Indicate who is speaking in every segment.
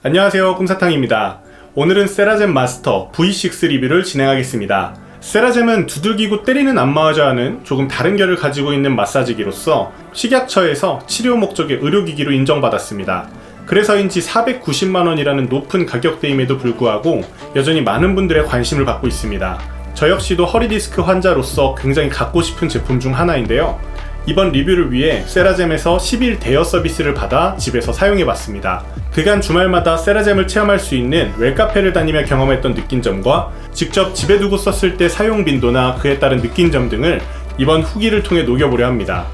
Speaker 1: 안녕하세요, 꿈사탕입니다. 오늘은 세라젬 마스터 V6 리뷰를 진행하겠습니다. 세라젬은 두들기고 때리는 안마의자 하는 조금 다른 결을 가지고 있는 마사지기로서 식약처에서 치료 목적의 의료기기로 인정받았습니다. 그래서인지 490만원이라는 높은 가격대임에도 불구하고 여전히 많은 분들의 관심을 받고 있습니다. 저 역시도 허리디스크 환자로서 굉장히 갖고 싶은 제품 중 하나인데요. 이번 리뷰를 위해 세라젬에서 10일 대여 서비스를 받아 집에서 사용해봤습니다. 그간 주말마다 세라젬을 체험할 수 있는 웰카페를 다니며 경험했던 느낀 점과 직접 집에 두고 썼을 때 사용 빈도나 그에 따른 느낀 점 등을 이번 후기를 통해 녹여보려 합니다.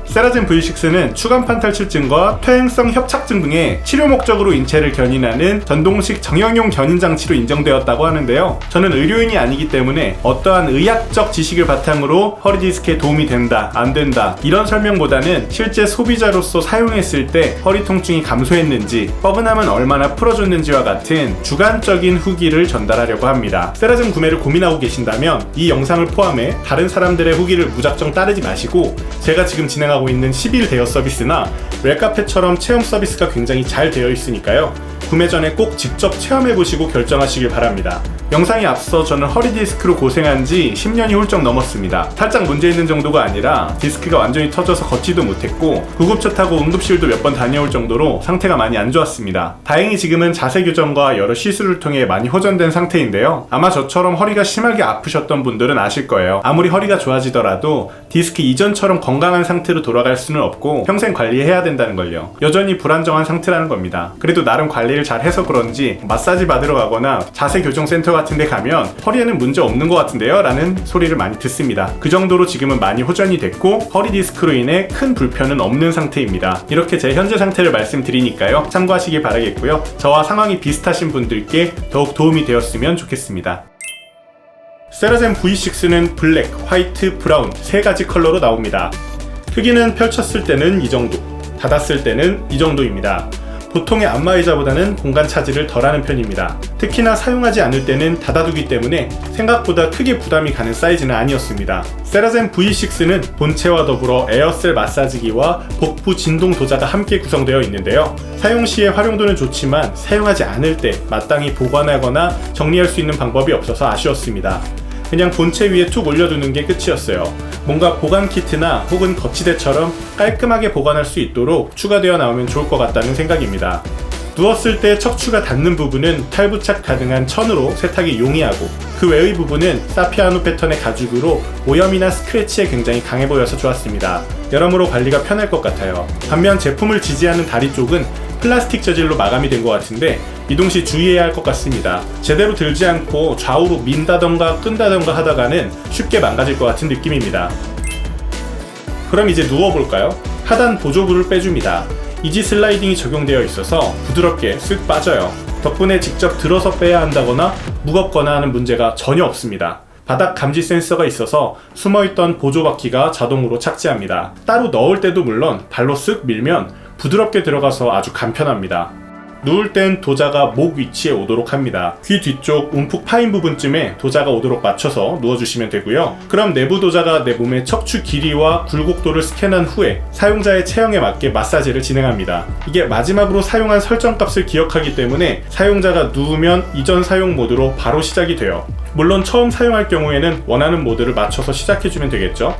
Speaker 1: 세라젬 V6는 추간판 탈출증과 퇴행성 협착증 등의 치료 목적으로 인체를 견인하는 전동식 정형용 견인 장치로 인정되었다고 하는데요. 저는 의료인이 아니기 때문에 어떠한 의학적 지식을 바탕으로 허리디스크에 도움이 된다, 안 된다 이런 설명보다는 실제 소비자로서 사용했을 때 허리 통증이 감소했는지, 뻐근함은 얼마나 풀어줬는지와 같은 주관적인 후기를 전달하려고 합니다. 세라젬 구매를 고민하고 계신다면 이 영상을 포함해 다른 사람들의 후기를 무작정 따르지 마시고 제가 지금 진행하고 있는 10일 대여 서비스나 웰카페처럼 체험 서비스가 굉장히 잘 되어 있으니까요. 구매 전에 꼭 직접 체험해보시고 결정하시길 바랍니다. 영상에 앞서 저는 허리 디스크로 고생한 지 10년이 훌쩍 넘었습니다. 살짝 문제 있는 정도가 아니라 디스크가 완전히 터져서 걷지도 못했고 구급차 타고 응급실도 몇 번 다녀올 정도로 상태가 많이 안 좋았습니다. 다행히 지금은 자세 교정과 여러 시술을 통해 많이 호전된 상태인데요. 아마 저처럼 허리가 심하게 아프셨던 분들은 아실 거예요. 아무리 허리가 좋아지더라도 디스크 이전처럼 건강한 상태로 돌아갈 수는 없고 평생 관리해야 된다는 걸요. 여전히 불안정한 상태라는 겁니다. 그래도 나름 관리를 잘 해서 그런지 마사지 받으러 가거나 자세 교정 센터 같은 데 가면 허리에는 문제 없는 것 같은데요? 라는 소리를 많이 듣습니다. 그 정도로 지금은 많이 호전이 됐고 허리 디스크로 인해 큰 불편은 없는 상태입니다. 이렇게 제 현재 상태를 말씀드리니까요. 참고하시길 바라겠고요. 저와 상황이 비슷하신 분들께 더욱 도움이 되었으면 좋겠습니다. 세라젬 V6는 블랙, 화이트, 브라운 3가지 컬러로 나옵니다. 크기는 펼쳤을 때는 이 정도, 닫았을 때는 이 정도입니다. 보통의 안마의자보다는 공간 차지를 덜하는 편입니다. 특히나 사용하지 않을 때는 닫아두기 때문에 생각보다 크게 부담이 가는 사이즈는 아니었습니다. 세라젬 V6는 본체와 더불어 에어셀 마사지기와 복부 진동 도자가 함께 구성되어 있는데요. 사용 시의 활용도는 좋지만 사용하지 않을 때 마땅히 보관하거나 정리할 수 있는 방법이 없어서 아쉬웠습니다. 그냥 본체 위에 툭 올려두는 게 끝이었어요. 뭔가 보관 키트나 혹은 거치대처럼 깔끔하게 보관할 수 있도록 추가되어 나오면 좋을 것 같다는 생각입니다. 누웠을 때 척추가 닿는 부분은 탈부착 가능한 천으로 세탁이 용이하고 그 외의 부분은 사피아노 패턴의 가죽으로 오염이나 스크래치에 굉장히 강해 보여서 좋았습니다. 여러모로 관리가 편할 것 같아요. 반면 제품을 지지하는 다리 쪽은 플라스틱 재질로 마감이 된 것 같은데 이동 시 주의해야 할 것 같습니다. 제대로 들지 않고 좌우로 민다던가 끈다던가 하다가는 쉽게 망가질 것 같은 느낌입니다. 그럼 이제 누워볼까요? 하단 보조부를 빼줍니다. 이지 슬라이딩이 적용되어 있어서 부드럽게 쓱 빠져요. 덕분에 직접 들어서 빼야 한다거나 무겁거나 하는 문제가 전혀 없습니다. 바닥 감지 센서가 있어서 숨어있던 보조바퀴가 자동으로 착지합니다. 따로 넣을 때도 물론 발로 쓱 밀면 부드럽게 들어가서 아주 간편합니다. 누울 땐 도자가 목 위치에 오도록 합니다. 귀 뒤쪽 움푹 파인 부분쯤에 도자가 오도록 맞춰서 누워주시면 되고요. 그럼 내부 도자가 내 몸의 척추 길이와 굴곡도를 스캔한 후에 사용자의 체형에 맞게 마사지를 진행합니다. 이게 마지막으로 사용한 설정값을 기억하기 때문에 사용자가 누우면 이전 사용 모드로 바로 시작이 돼요. 물론 처음 사용할 경우에는 원하는 모드를 맞춰서 시작해주면 되겠죠.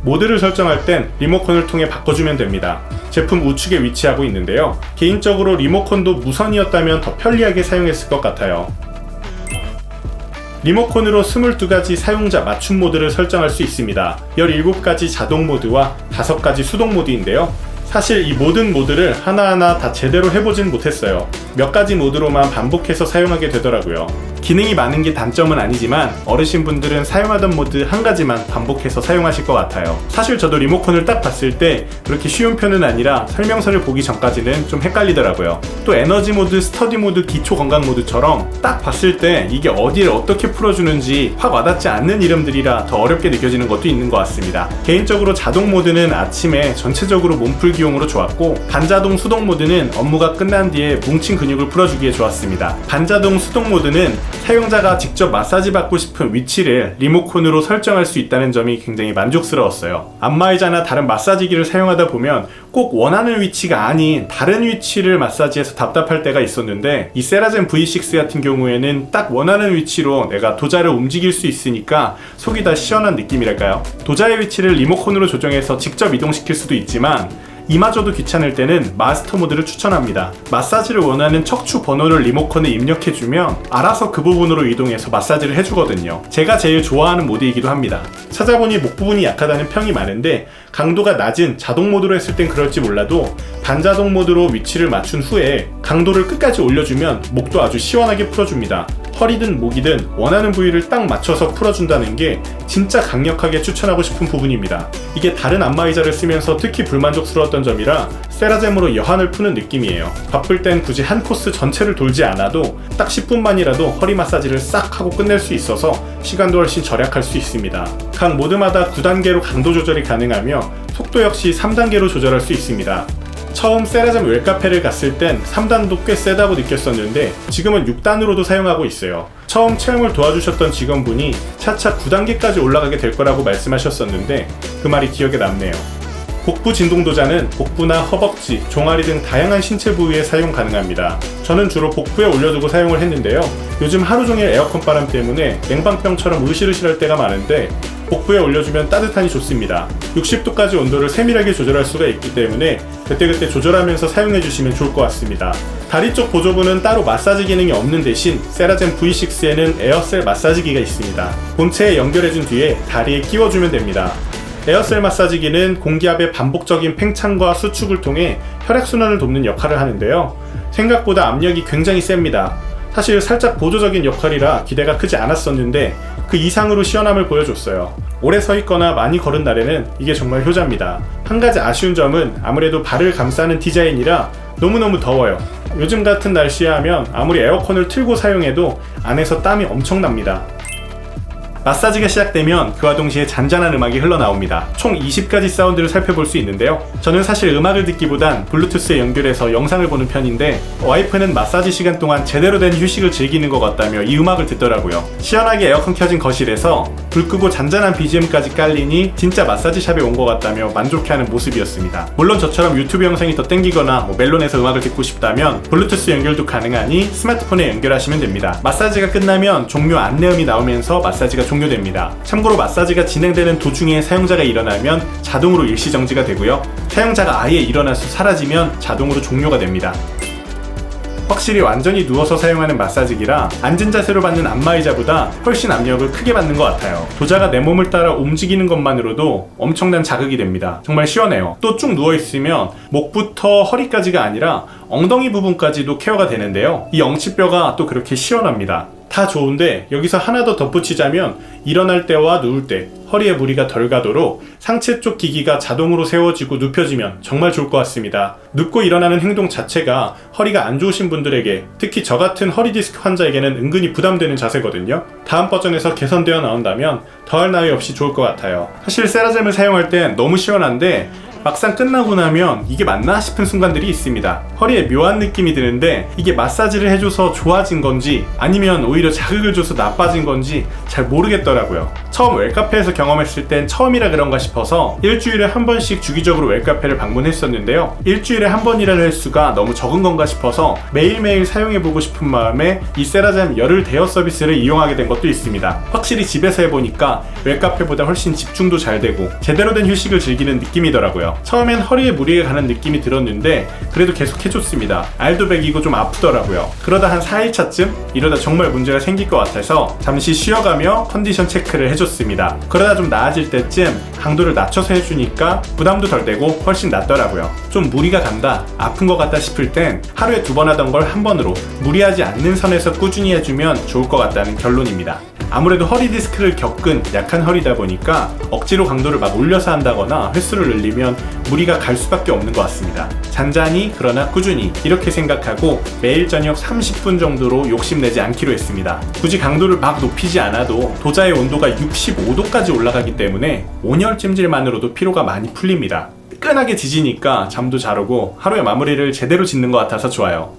Speaker 1: 모드를 설정할 땐 리모컨을 통해 바꿔주면 됩니다. 제품 우측에 위치하고 있는데요. 개인적으로 리모컨도 무선이었다면 더 편리하게 사용했을 것 같아요. 리모컨으로 22가지 사용자 맞춤 모드를 설정할 수 있습니다. 17가지 자동 모드와 5가지 수동 모드인데요. 사실 이 모든 모드를 하나하나 다 제대로 해보진 못했어요. 몇 가지 모드로만 반복해서 사용하게 되더라고요. 기능이 많은 게 단점은 아니지만 어르신분들은 사용하던 모드 한 가지만 반복해서 사용하실 것 같아요. 사실 저도 리모컨을 딱 봤을 때 그렇게 쉬운 편은 아니라 설명서를 보기 전까지는 좀 헷갈리더라고요. 또 에너지 모드, 스터디 모드, 기초 건강 모드처럼 딱 봤을 때 이게 어디를 어떻게 풀어주는지 확 와닿지 않는 이름들이라 더 어렵게 느껴지는 것도 있는 것 같습니다. 개인적으로 자동 모드는 아침에 전체적으로 몸풀기용으로 좋았고 반자동 수동 모드는 업무가 끝난 뒤에 뭉친 근육을 풀어주기에 좋았습니다. 반자동 수동 모드는 사용자가 직접 마사지 받고 싶은 위치를 리모컨으로 설정할 수 있다는 점이 굉장히 만족스러웠어요. 안마의자나 다른 마사지기를 사용하다 보면 꼭 원하는 위치가 아닌 다른 위치를 마사지해서 답답할 때가 있었는데, 이 세라젬 V6 같은 경우에는 딱 원하는 위치로 내가 도자를 움직일 수 있으니까 속이 다 시원한 느낌이랄까요. 도자의 위치를 리모컨으로 조정해서 직접 이동시킬 수도 있지만 이마저도 귀찮을 때는 마스터 모드를 추천합니다. 마사지를 원하는 척추 번호를 리모컨에 입력해주면 알아서 그 부분으로 이동해서 마사지를 해주거든요. 제가 제일 좋아하는 모드이기도 합니다. 찾아보니 목 부분이 약하다는 평이 많은데, 강도가 낮은 자동 모드로 했을 땐 그럴지 몰라도 반자동 모드로 위치를 맞춘 후에 강도를 끝까지 올려주면 목도 아주 시원하게 풀어줍니다. 허리든 목이든 원하는 부위를 딱 맞춰서 풀어준다는 게 진짜 강력하게 추천하고 싶은 부분입니다. 이게 다른 안마의자를 쓰면서 특히 불만족스러웠던 점이라 세라젬으로 여한을 푸는 느낌이에요. 바쁠 땐 굳이 한 코스 전체를 돌지 않아도 딱 10분만이라도 허리 마사지를 싹 하고 끝낼 수 있어서 시간도 훨씬 절약할 수 있습니다. 각 모드마다 9단계로 강도 조절이 가능하며 속도 역시 3단계로 조절할 수 있습니다. 처음 세라젬 웰카페를 갔을 땐 3단도 꽤 세다고 느꼈었는데 지금은 6단으로도 사용하고 있어요. 처음 체험을 도와주셨던 직원분이 차차 9단계까지 올라가게 될 거라고 말씀하셨었는데 그 말이 기억에 남네요. 복부 진동 도자는 복부나 허벅지, 종아리 등 다양한 신체 부위에 사용 가능합니다. 저는 주로 복부에 올려두고 사용을 했는데요. 요즘 하루 종일 에어컨 바람 때문에 냉방병처럼 으실으실할 때가 많은데 복부에 올려주면 따뜻하니 좋습니다. 60도까지 온도를 세밀하게 조절할 수가 있기 때문에 그때그때 조절하면서 사용해주시면 좋을 것 같습니다. 다리 쪽 보조부는 따로 마사지 기능이 없는 대신 세라젬 V6에는 에어셀 마사지기가 있습니다. 본체에 연결해준 뒤에 다리에 끼워주면 됩니다. 에어셀 마사지기는 공기압의 반복적인 팽창과 수축을 통해 혈액순환을 돕는 역할을 하는데요. 생각보다 압력이 굉장히 셉니다. 사실 살짝 보조적인 역할이라 기대가 크지 않았었는데 그 이상으로 시원함을 보여줬어요. 오래 서 있거나 많이 걸은 날에는 이게 정말 효자입니다. 한 가지 아쉬운 점은 아무래도 발을 감싸는 디자인이라 너무너무 더워요. 요즘 같은 날씨에 하면 아무리 에어컨을 틀고 사용해도 안에서 땀이 엄청납니다. 마사지가 시작되면 그와 동시에 잔잔한 음악이 흘러나옵니다. 총 20가지 사운드를 살펴볼 수 있는데요. 저는 사실 음악을 듣기보단 블루투스에 연결해서 영상을 보는 편인데 와이프는 마사지 시간 동안 제대로 된 휴식을 즐기는 것 같다며 이 음악을 듣더라고요. 시원하게 에어컨 켜진 거실에서 불 끄고 잔잔한 BGM까지 깔리니 진짜 마사지샵에 온 것 같다며 만족해하는 모습이었습니다. 물론 저처럼 유튜브 영상이 더 땡기거나 멜론에서 음악을 듣고 싶다면 블루투스 연결도 가능하니 스마트폰에 연결하시면 됩니다. 마사지가 끝나면 종료 안내음이 나오면서 마사지가 종료됩니다. 참고로 마사지가 진행되는 도중에 사용자가 일어나면 자동으로 일시정지가 되고요. 사용자가 아예 일어나서 사라지면 자동으로 종료가 됩니다. 확실히 완전히 누워서 사용하는 마사지기라 앉은 자세로 받는 안마의자보다 훨씬 압력을 크게 받는 것 같아요. 도자가 내 몸을 따라 움직이는 것만으로도 엄청난 자극이 됩니다. 정말 시원해요. 또 쭉 누워있으면 목부터 허리까지가 아니라 엉덩이 부분까지도 케어가 되는데요. 이 엉치뼈가 또 그렇게 시원합니다. 다 좋은데 여기서 하나 더 덧붙이자면 일어날 때와 누울 때 허리에 무리가 덜 가도록 상체 쪽 기기가 자동으로 세워지고 눕혀지면 정말 좋을 것 같습니다. 눕고 일어나는 행동 자체가 허리가 안 좋으신 분들에게, 특히 저 같은 허리 디스크 환자에게는 은근히 부담되는 자세거든요. 다음 버전에서 개선되어 나온다면 더할 나위 없이 좋을 것 같아요. 사실 세라젬을 사용할 땐 너무 시원한데 막상 끝나고 나면 이게 맞나 싶은 순간들이 있습니다. 허리에 묘한 느낌이 드는데 이게 마사지를 해줘서 좋아진 건지 아니면 오히려 자극을 줘서 나빠진 건지 잘 모르겠더라고요. 처음 웰카페에서 경험했을 땐 처음이라 그런가 싶어서 일주일에 한 번씩 주기적으로 웰카페를 방문했었는데요. 일주일에 한 번이라는 횟수가 너무 적은 건가 싶어서 매일매일 사용해보고 싶은 마음에 이 세라젬 열흘 대여 서비스를 이용하게 된 것도 있습니다. 확실히 집에서 해보니까 웰카페보다 훨씬 집중도 잘 되고 제대로 된 휴식을 즐기는 느낌이더라고요. 처음엔 허리에 무리가 가는 느낌이 들었는데 그래도 계속 해줬습니다. 알도 배기고 좀 아프더라고요. 그러다 한 4일차쯤 이러다 정말 문제가 생길 것 같아서 잠시 쉬어가며 컨디션 체크를 해줬습니다. 그러다 좀 나아질 때쯤 강도를 낮춰서 해주니까 부담도 덜 되고 훨씬 낫더라고요. 좀 무리가 간다, 아픈 것 같다 싶을 땐 하루에 2번 하던 걸 한 번으로 무리하지 않는 선에서 꾸준히 해주면 좋을 것 같다는 결론입니다. 아무래도 허리 디스크를 겪은 약한 허리다 보니까 억지로 강도를 막 올려서 한다거나 횟수를 늘리면 무리가 갈 수밖에 없는 것 같습니다. 잔잔히 그러나 꾸준히 이렇게 생각하고 매일 저녁 30분 정도로 욕심내지 않기로 했습니다. 굳이 강도를 막 높이지 않아도 도자의 온도가 65도까지 올라가기 때문에 온열 찜질만으로도 피로가 많이 풀립니다. 뜨끈하게 지지니까 잠도 잘 오고 하루의 마무리를 제대로 짓는 것 같아서 좋아요.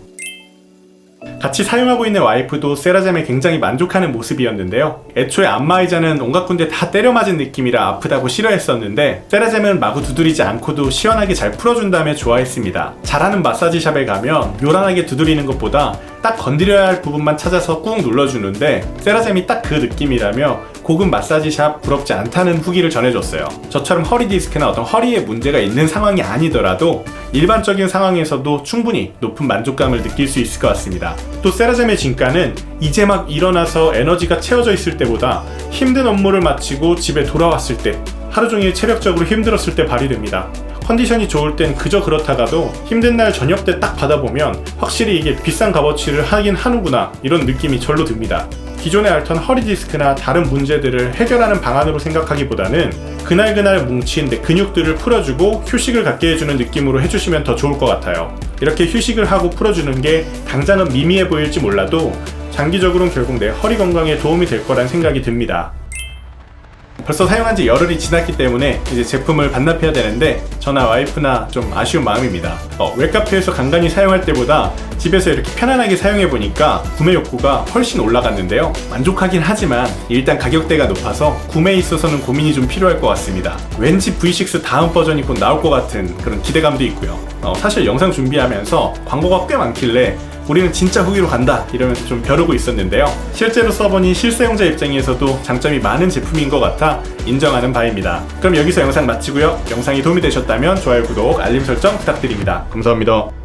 Speaker 1: 같이 사용하고 있는 와이프도 세라젬에 굉장히 만족하는 모습이었는데요. 애초에 안마의자는 온갖 군데 다 때려 맞은 느낌이라 아프다고 싫어했었는데 세라젬은 마구 두드리지 않고도 시원하게 잘 풀어준다며 좋아했습니다. 잘하는 마사지샵에 가면 요란하게 두드리는 것보다 딱 건드려야 할 부분만 찾아서 꾹 눌러주는데 세라젬이 딱 그 느낌이라며 고급 마사지샵 부럽지 않다는 후기를 전해줬어요. 저처럼 허리 디스크나 어떤 허리에 문제가 있는 상황이 아니더라도 일반적인 상황에서도 충분히 높은 만족감을 느낄 수 있을 것 같습니다. 또 세라젬의 진가는 이제 막 일어나서 에너지가 채워져 있을 때보다 힘든 업무를 마치고 집에 돌아왔을 때, 하루 종일 체력적으로 힘들었을 때 발휘됩니다. 컨디션이 좋을 땐 그저 그렇다가도 힘든 날 저녁 때 딱 받아보면 확실히 이게 비싼 값어치를 하긴 하는구나 이런 느낌이 절로 듭니다. 기존에 앓던 허리 디스크나 다른 문제들을 해결하는 방안으로 생각하기보다는 그날그날 뭉친 내 근육들을 풀어주고 휴식을 갖게 해주는 느낌으로 해주시면 더 좋을 것 같아요. 이렇게 휴식을 하고 풀어주는 게 당장은 미미해 보일지 몰라도 장기적으로는 결국 내 허리 건강에 도움이 될 거란 생각이 듭니다. 벌써 사용한 지 열흘이 지났기 때문에 이제 제품을 반납해야 되는데 저나 와이프나 좀 아쉬운 마음입니다. 웹카페에서 간간히 사용할 때보다 집에서 이렇게 편안하게 사용해보니까 구매 욕구가 훨씬 올라갔는데요. 만족하긴 하지만 일단 가격대가 높아서 구매에 있어서는 고민이 좀 필요할 것 같습니다. 왠지 V6 다음 버전이 곧 나올 것 같은 그런 기대감도 있고요. 사실 영상 준비하면서 광고가 꽤 많길래 우리는 진짜 후기로 간다 이러면서 좀 벼르고 있었는데요. 실제로 써보니 실사용자 입장에서도 장점이 많은 제품인 것 같아 인정하는 바입니다. 그럼 여기서 영상 마치고요. 영상이 도움이 되셨다면 좋아요, 구독, 알림 설정 부탁드립니다. 감사합니다.